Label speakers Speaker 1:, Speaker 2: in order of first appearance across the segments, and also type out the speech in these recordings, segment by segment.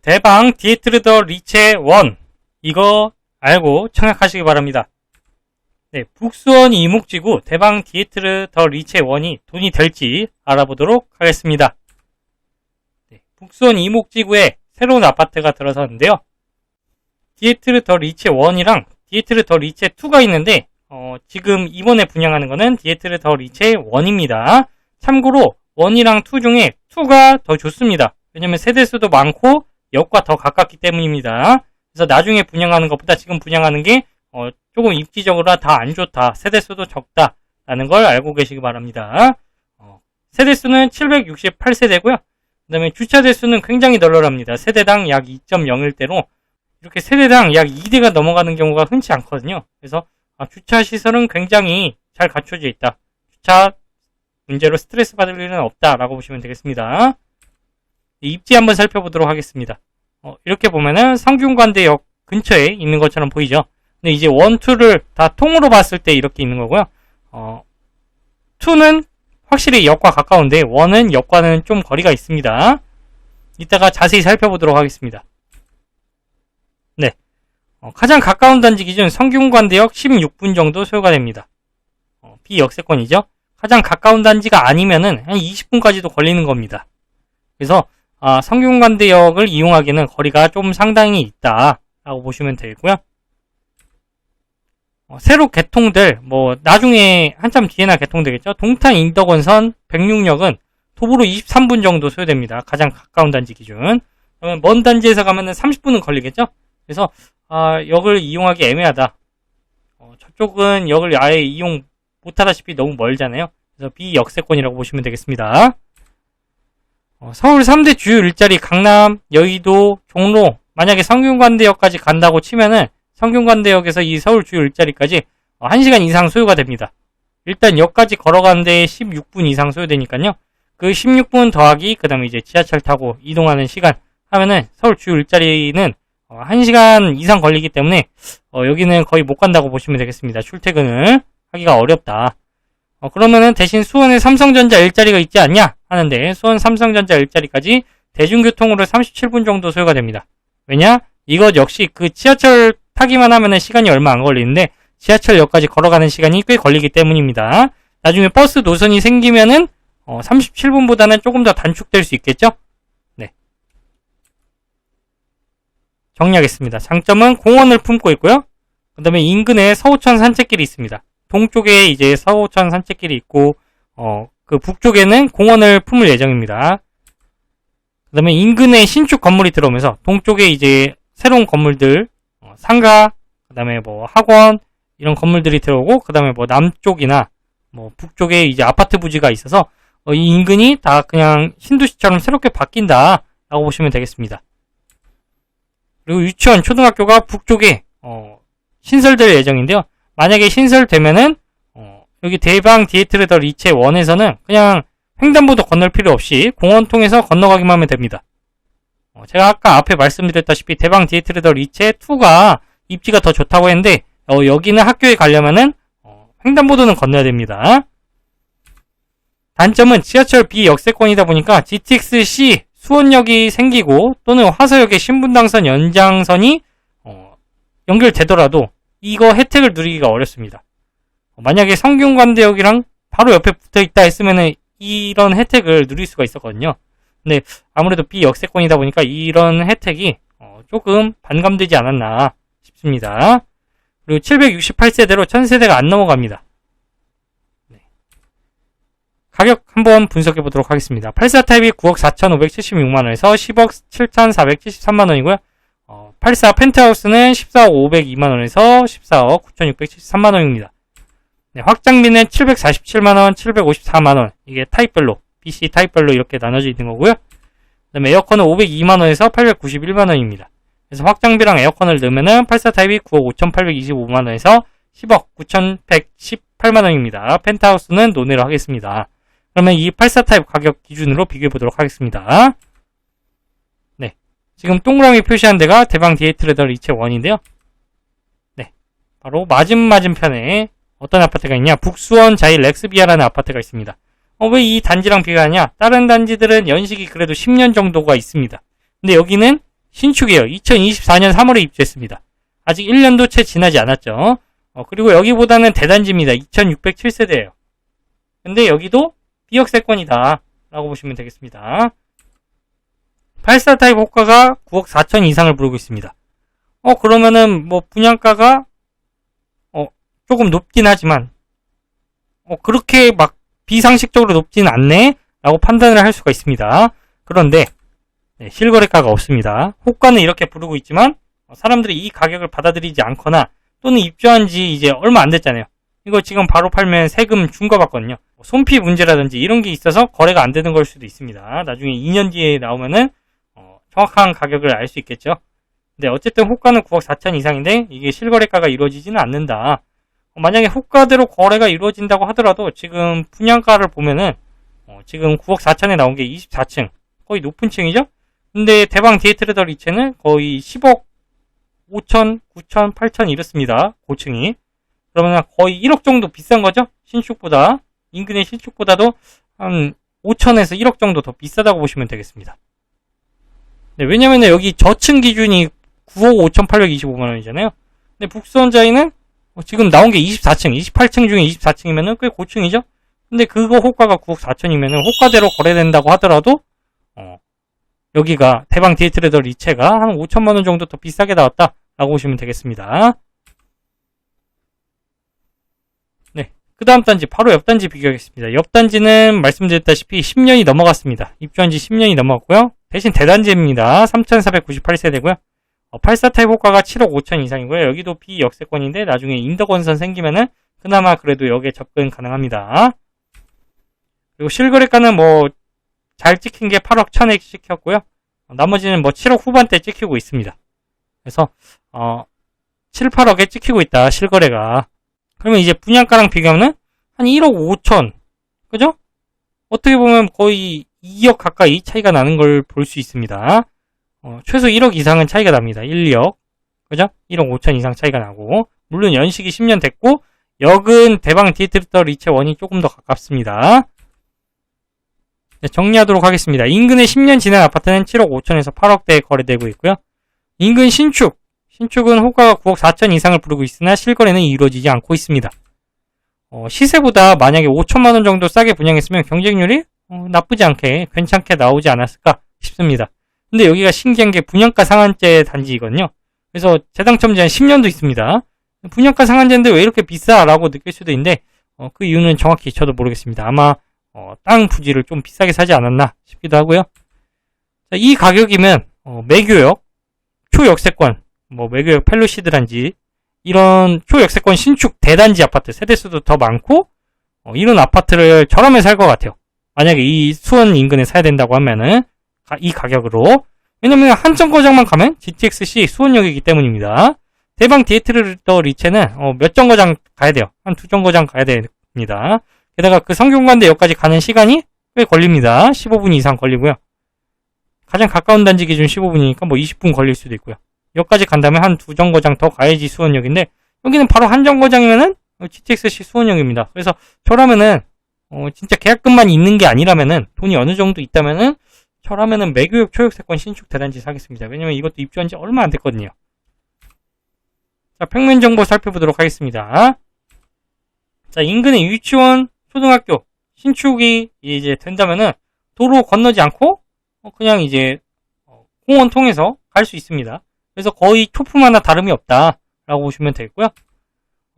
Speaker 1: 대방 디에트르 더 리체 1 이거 알고 청약하시기 바랍니다. 네, 북수원 이목지구 대방 디에트르 더 리체 1이 돈이 될지 알아보도록 하겠습니다. 네, 북수원 이목지구에 새로운 아파트가 들어섰는데요. 디에트르 더 리체 1이랑 디에트르 더 리체 2가 있는데 지금 이번에 분양하는 거는 디에트르 더 리체 1입니다. 참고로 1이랑 2 중에 2가 더 좋습니다. 왜냐면 세대수도 많고 역과 더 가깝기 때문입니다. 그래서 나중에 분양하는 것보다 지금 분양하는 게 조금 입지적으로 다 안 좋다, 세대수도 적다 라는 걸 알고 계시기 바랍니다. 세대수는 768세대고요. 그 다음에 주차 대수는 굉장히 널널합니다. 세대당 약 2.01대로 이렇게 세대당 약 2대가 넘어가는 경우가 흔치 않거든요. 그래서 주차 시설은 굉장히 잘 갖춰져 있다, 주차 문제로 스트레스 받을 일은 없다라고 보시면 되겠습니다. 입지 한번 살펴보도록 하겠습니다. 이렇게 보면은 성균관대역 근처에 있는 것처럼 보이죠. 근데 이제 1, 2를 다 통으로 봤을 때 이렇게 있는 거고요. 2는 확실히 역과 가까운데 1은 역과는 좀 거리가 있습니다. 이따가 자세히 살펴보도록 하겠습니다. 네, 가장 가까운 단지 기준 성균관대역 16분 정도 소요가 됩니다. 비역세권이죠. 가장 가까운 단지가 아니면은 한 20분까지도 걸리는 겁니다. 그래서 성균관대역을 이용하기에는 거리가 좀 상당히 있다라고 보시면 되고요. 새로 개통될, 나중에 한참 뒤에나 개통되겠죠. 동탄 인덕원선 106역은 도보로 23분 정도 소요됩니다. 가장 가까운 단지 기준. 그러면 먼 단지에서 가면은 30분은 걸리겠죠. 그래서 역을 이용하기 애매하다. 저쪽은 역을 아예 이용 못하다시피 너무 멀잖아요. 그래서 비역세권이라고 보시면 되겠습니다. 서울 3대 주요 일자리 강남, 여의도, 종로, 만약에 성균관대역까지 간다고 치면은 성균관대역에서 이 서울 주요 일자리까지 1시간 이상 소요가 됩니다. 일단 역까지 걸어가는데 16분 이상 소요되니까요. 그 16분 더하기 그 다음에 이제 지하철 타고 이동하는 시간 하면은 서울 주요 일자리는 1시간 이상 걸리기 때문에 여기는 거의 못 간다고 보시면 되겠습니다. 출퇴근을 하기가 어렵다. 그러면은 대신 수원에 삼성전자 일자리가 있지 않냐 하는데, 수원 삼성전자 일자리까지 대중교통으로 37분 정도 소요가 됩니다. 왜냐? 이것 역시 그 지하철 타기만 하면은 시간이 얼마 안 걸리는데 지하철역까지 걸어가는 시간이 꽤 걸리기 때문입니다. 나중에 버스 노선이 생기면은 37분보다는 조금 더 단축될 수 있겠죠? 네. 정리하겠습니다. 장점은 공원을 품고 있고요. 그 다음에 인근에 서호천 산책길이 있습니다. 동쪽에 이제 서호천 산책길이 있고, 그 북쪽에는 공원을 품을 예정입니다. 그 다음에 인근에 신축 건물이 들어오면서 동쪽에 이제 새로운 건물들, 상가, 그 다음에 학원, 이런 건물들이 들어오고, 그 다음에 남쪽이나 북쪽에 이제 아파트 부지가 있어서 이 인근이 다 그냥 신도시처럼 새롭게 바뀐다 라고 보시면 되겠습니다. 그리고 유치원, 초등학교가 북쪽에 신설될 예정인데요. 만약에 신설되면은 여기 대방 디에트르 더 리체 1에서는 그냥 횡단보도 건널 필요 없이 공원 통해서 건너가기만 하면 됩니다. 제가 아까 앞에 말씀드렸다시피 대방 디에트르 더 리체 2가 입지가 더 좋다고 했는데 여기는 학교에 가려면은 횡단보도는 건너야 됩니다. 단점은 지하철 비역세권이다 보니까 GTX-C 수원역이 생기고 또는 화서역의 신분당선 연장선이 연결되더라도 이거 혜택을 누리기가 어렵습니다. 만약에 성균관대역이랑 바로 옆에 붙어있다 했으면은 이런 혜택을 누릴 수가 있었거든요. 근데 아무래도 비역세권이다 보니까 이런 혜택이 조금 반감되지 않았나 싶습니다. 그리고 768세대로 1000세대가 안 넘어갑니다. 네. 가격 한번 분석해 보도록 하겠습니다. 84 타입이 9억 4,576만원에서 10억 7,473만원이고요. 84 펜트하우스는 14억 502만원에서 14억 9,673만원입니다. 네, 확장비는 747만원, 754만원. 이게 타입별로, BC 타입별로 이렇게 나눠져 있는 거고요. 그 다음에 에어컨은 502만원에서 891만원입니다. 그래서 확장비랑 에어컨을 넣으면은 84 타입이 9억 5,825만원에서 10억 9,118만원입니다. 펜트하우스는 논의를 하겠습니다. 그러면 이 84 타입 가격 기준으로 비교해 보도록 하겠습니다. 네. 지금 동그라미 표시한 데가 대방 디에트르 더 리체 1인데요. 네. 바로 맞은편에 어떤 아파트가 있냐? 북수원 자이 렉스비아라는 아파트가 있습니다. 왜 이 단지랑 비교하냐? 다른 단지들은 연식이 그래도 10년 정도가 있습니다. 근데 여기는 신축이에요. 2024년 3월에 입주했습니다. 아직 1년도 채 지나지 않았죠. 그리고 여기보다는 대단지입니다. 2607세대예요. 근데 여기도 B역세권이다 라고 보시면 되겠습니다. 84 타입 호가가 9억 4천 이상을 부르고 있습니다. 그러면은 뭐 분양가가 조금 높긴 하지만 그렇게 막 비상식적으로 높지는 않네 라고 판단을 할 수가 있습니다. 그런데 실거래가가 없습니다. 호가는 이렇게 부르고 있지만 사람들이 이 가격을 받아들이지 않거나 또는 입주한 지 이제 얼마 안 됐잖아요. 이거 지금 바로 팔면 세금 중과받거든요. 손피 문제라든지 이런 게 있어서 거래가 안 되는 걸 수도 있습니다. 나중에 2년 뒤에 나오면은 정확한 가격을 알 수 있겠죠. 근데 어쨌든 호가는 9억 4천 이상인데 이게 실거래가가 이루어지지는 않는다. 만약에 호가대로 거래가 이루어진다고 하더라도 지금 분양가를 보면은 지금 9억 4천에 나온 게 24층 거의 높은 층이죠. 근데 대방 디에트레더 리체는 거의 10억 5천, 9천, 8천 이렇습니다. 고층이. 그러면 거의 1억 정도 비싼 거죠. 신축보다. 인근의 신축보다도 한 5천에서 1억 정도 더 비싸다고 보시면 되겠습니다. 네, 왜냐면 여기 저층 기준이 9억 5,825만원이잖아요. 근데 북수원자이는 지금 나온 게 24층, 28층 중에 24층이면은 꽤 고층이죠? 근데 그거 호가가 9억 4천이면은 호가대로 거래된다고 하더라도, 여기가 대방 디에트레더 리체가 한 5천만원 정도 더 비싸게 나왔다 라고 보시면 되겠습니다. 네. 그 다음 단지, 바로 옆 단지 비교하겠습니다. 옆 단지는 말씀드렸다시피 10년이 넘어갔습니다. 입주한 지 10년이 넘어갔고요. 대신 대단지입니다. 3,498세대고요. 84 타입 호가가 7억 5천 이상이고요. 여기도 B역세권인데 나중에 인덕원선 생기면은 그나마 그래도 여기에 접근 가능합니다. 그리고 실거래가는 뭐 잘 찍힌 게 8억 1천에 찍혔고요. 나머지는 뭐 7억 후반대 찍히고 있습니다. 그래서 7, 8억에 찍히고 있다. 실거래가. 그러면 이제 분양가랑 비교하면 한 1억 5천. 그죠? 어떻게 보면 거의 2억 가까이 차이가 나는 걸 볼 수 있습니다. 최소 1억 이상은 차이가 납니다. 1, 2억. 그죠? 1억 5천 이상 차이가 나고. 물론 연식이 10년 됐고, 역은 대방 디에트레더 리체 1이 조금 더 가깝습니다. 네, 정리하도록 하겠습니다. 인근의 10년 지난 아파트는 7억 5천에서 8억대에 거래되고 있고요. 인근 신축은 호가가 9억 4천 이상을 부르고 있으나 실거래는 이루어지지 않고 있습니다. 시세보다 만약에 5천만원 정도 싸게 분양했으면 경쟁률이 나쁘지 않게 괜찮게 나오지 않았을까 싶습니다. 근데 여기가 신기한 게 분양가 상한제 단지이거든요. 그래서 재당첨 제한 10년도 있습니다. 분양가 상한제인데 왜 이렇게 비싸라고 느낄 수도 있는데 그 이유는 정확히 저도 모르겠습니다. 아마 땅 부지를 좀 비싸게 사지 않았나 싶기도 하고요. 자, 이 가격이면 매교역, 초역세권, 매교역 펠로시드 단지 이런 초역세권 신축 대단지 아파트 세대수도 더 많고 이런 아파트를 저렴해 살 것 같아요. 만약에 이 수원 인근에 사야 된다고 하면은 이 가격으로. 왜냐면 한정거장만 가면 GTX-C 수원역이기 때문입니다. 대방 디에트레더 리체는 몇 정거장 가야 돼요. 한 2정거장 가야 됩니다. 게다가 그 성균관대역까지 가는 시간이 꽤 걸립니다. 15분 이상 걸리고요. 가장 가까운 단지 기준 15분이니까 20분 걸릴 수도 있고요. 역까지 간다면 한 2정거장 더 가야지 수원역인데 여기는 바로 한 정거장이면은 GTX-C 수원역입니다. 그래서 저라면은 진짜 계약금만 있는 게 아니라면은 돈이 어느 정도 있다면은 저라면은 매교역 초역세권 신축 대단지 사겠습니다. 왜냐면 이것도 입주한 지 얼마 안 됐거든요. 자, 평면 정보 살펴보도록 하겠습니다. 자, 인근의 유치원, 초등학교 신축이 이제 된다면은 도로 건너지 않고 그냥 이제 공원 통해서 갈 수 있습니다. 그래서 거의 초품 하나 다름이 없다라고 보시면 되겠고요.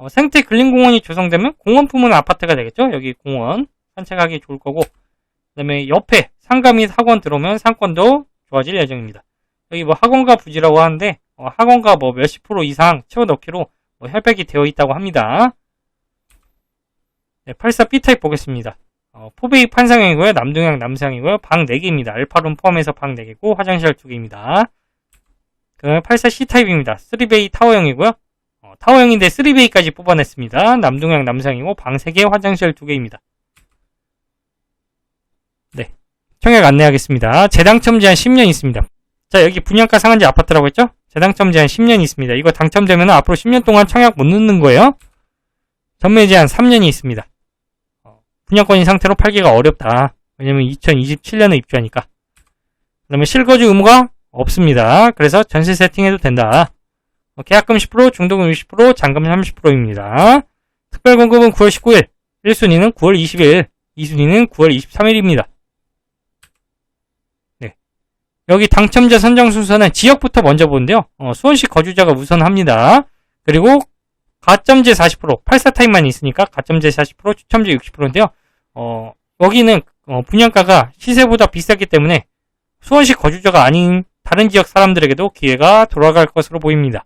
Speaker 1: 생태 근린공원이 조성되면 공원 품은 아파트가 되겠죠. 여기 공원 산책하기 좋을 거고, 그 다음에 옆에 상가 및 학원 들어오면 상권도 좋아질 예정입니다. 여기 학원가 부지라고 하는데 학원가 몇십 프로 이상 채워넣기로 협약이 되어 있다고 합니다. 네, 84 B타입 보겠습니다. 포베이 판상형이고요. 남동향 남상이고요. 방 4개입니다. 알파룸 포함해서 방 4개고 화장실 2개입니다. 그 다음에 84 C타입입니다. 3베이 타워형이고요. 타워형인데 3베이까지 뽑아냈습니다. 남동향 남상이고 방 3개 화장실 2개입니다. 네, 청약 안내하겠습니다. 재당첨 제한 10년 있습니다. 자, 여기 분양가 상한제 아파트라고 했죠? 재당첨 제한 10년이 있습니다. 이거 당첨되면 앞으로 10년 동안 청약 못 넣는 거예요. 전매 제한 3년이 있습니다. 분양권인 상태로 팔기가 어렵다. 왜냐면 2027년에 입주하니까. 그 다음에 실거주 의무가 없습니다. 그래서 전세 세팅해도 된다. 계약금 10%, 중도금 20%, 잔금 30%입니다. 특별공급은 9월 19일, 1순위는 9월 20일, 2순위는 9월 23일입니다. 네. 여기 당첨자 선정 순서는 지역부터 먼저 보는데요. 수원시 거주자가 우선합니다. 그리고 가점제 40%, 84타입만 있으니까 가점제 40%, 추첨제 60%인데요. 여기는 분양가가 시세보다 비싸기 때문에 수원시 거주자가 아닌 다른 지역 사람들에게도 기회가 돌아갈 것으로 보입니다.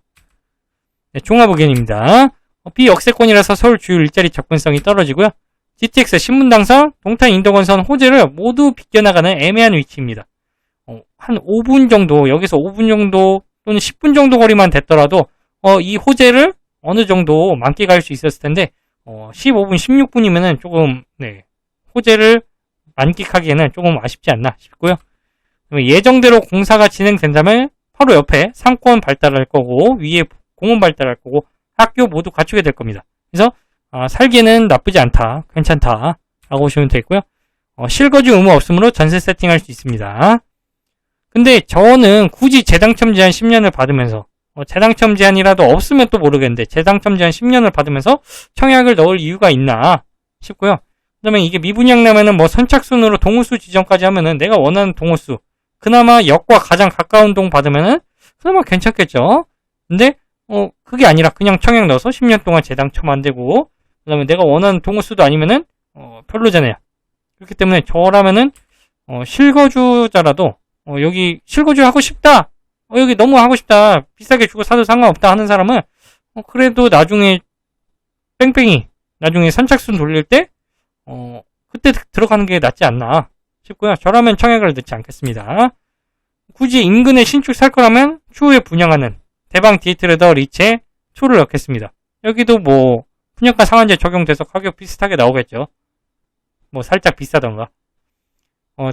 Speaker 1: 네, 종합 의견입니다. 비역세권이라서 서울 주요 일자리 접근성이 떨어지고요. GTX 신분당선, 동탄 인덕원선 호재를 모두 비껴나가는 애매한 위치입니다. 한 5분 정도, 여기서 5분 정도 또는 10분 정도 거리만 됐더라도 이 호재를 어느 정도 만끽할 수 있었을 텐데 15분, 16분이면은 조금 호재를 만끽하기에는 조금 아쉽지 않나 싶고요. 예정대로 공사가 진행된다면 바로 옆에 상권 발달할 거고 위에 공원 발달할 거고 학교 모두 갖추게 될 겁니다. 그래서 살기에는 나쁘지 않다, 괜찮다 라고 보시면 되겠고요. 실거주 의무 없으므로 전세 세팅할 수 있습니다. 근데 저는 굳이 재당첨 제한 10년을 받으면서 재당첨 제한이라도 없으면 또 모르겠는데 재당첨 제한 10년을 받으면서 청약을 넣을 이유가 있나 싶고요. 그다음에 이게 미분양 나면은 뭐 선착순으로 동호수 지정까지 하면은 내가 원하는 동호수, 그나마 역과 가장 가까운 동 받으면은 그나마 괜찮겠죠. 근데 그게 아니라 그냥 청약 넣어서 10년 동안 재당첨 안 되고, 그다음에 내가 원하는 동호수도 아니면은 별로잖아요. 그렇기 때문에 저라면은 실거주자라도 여기 실거주 하고 싶다, 여기 너무 하고 싶다, 비싸게 주고 사도 상관없다 하는 사람은 그래도 나중에 뺑뺑이 나중에 선착순 돌릴 때 그때 들어가는 게 낫지 않나 싶고요. 저라면 청약을 넣지 않겠습니다. 굳이 인근에 신축 살 거라면 추후에 분양하는 대방 디에트레더 리체 2를 넣겠습니다. 여기도 뭐 분양가 상한제 적용돼서 가격 비슷하게 나오겠죠. 뭐 살짝 비싸던가.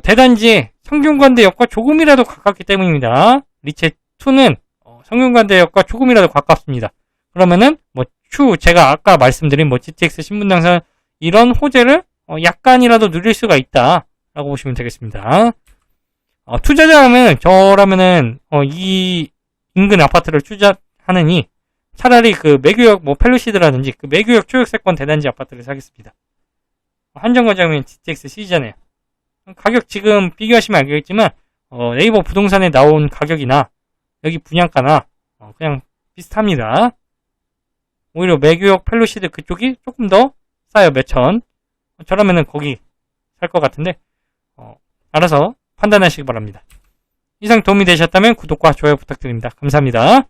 Speaker 1: 대단지에 성균관대역과 조금이라도 가깝기 때문입니다. 리체 2는 성균관대역과 조금이라도 가깝습니다. 그러면은 뭐 제가 아까 말씀드린 뭐 GTX 신분당선 이런 호재를 약간이라도 누릴 수가 있다 라고 보시면 되겠습니다. 투자자라면 저라면은 이 인근 아파트를 투자하느니 차라리 그 매규역 뭐 펠루시드라든지 그 매규역 초역세권 대단지 아파트를 사겠습니다. 한정거장이면 GTX C잖아요. 가격 지금 비교하시면 알겠지만 네이버 부동산에 나온 가격이나 여기 분양가나 그냥 비슷합니다. 오히려 매규역 펠루시드 그쪽이 조금 더 싸요. 몇천. 저라면은 거기 살 것 같은데 알아서 판단하시기 바랍니다. 이상 도움이 되셨다면 구독과 좋아요 부탁드립니다. 감사합니다.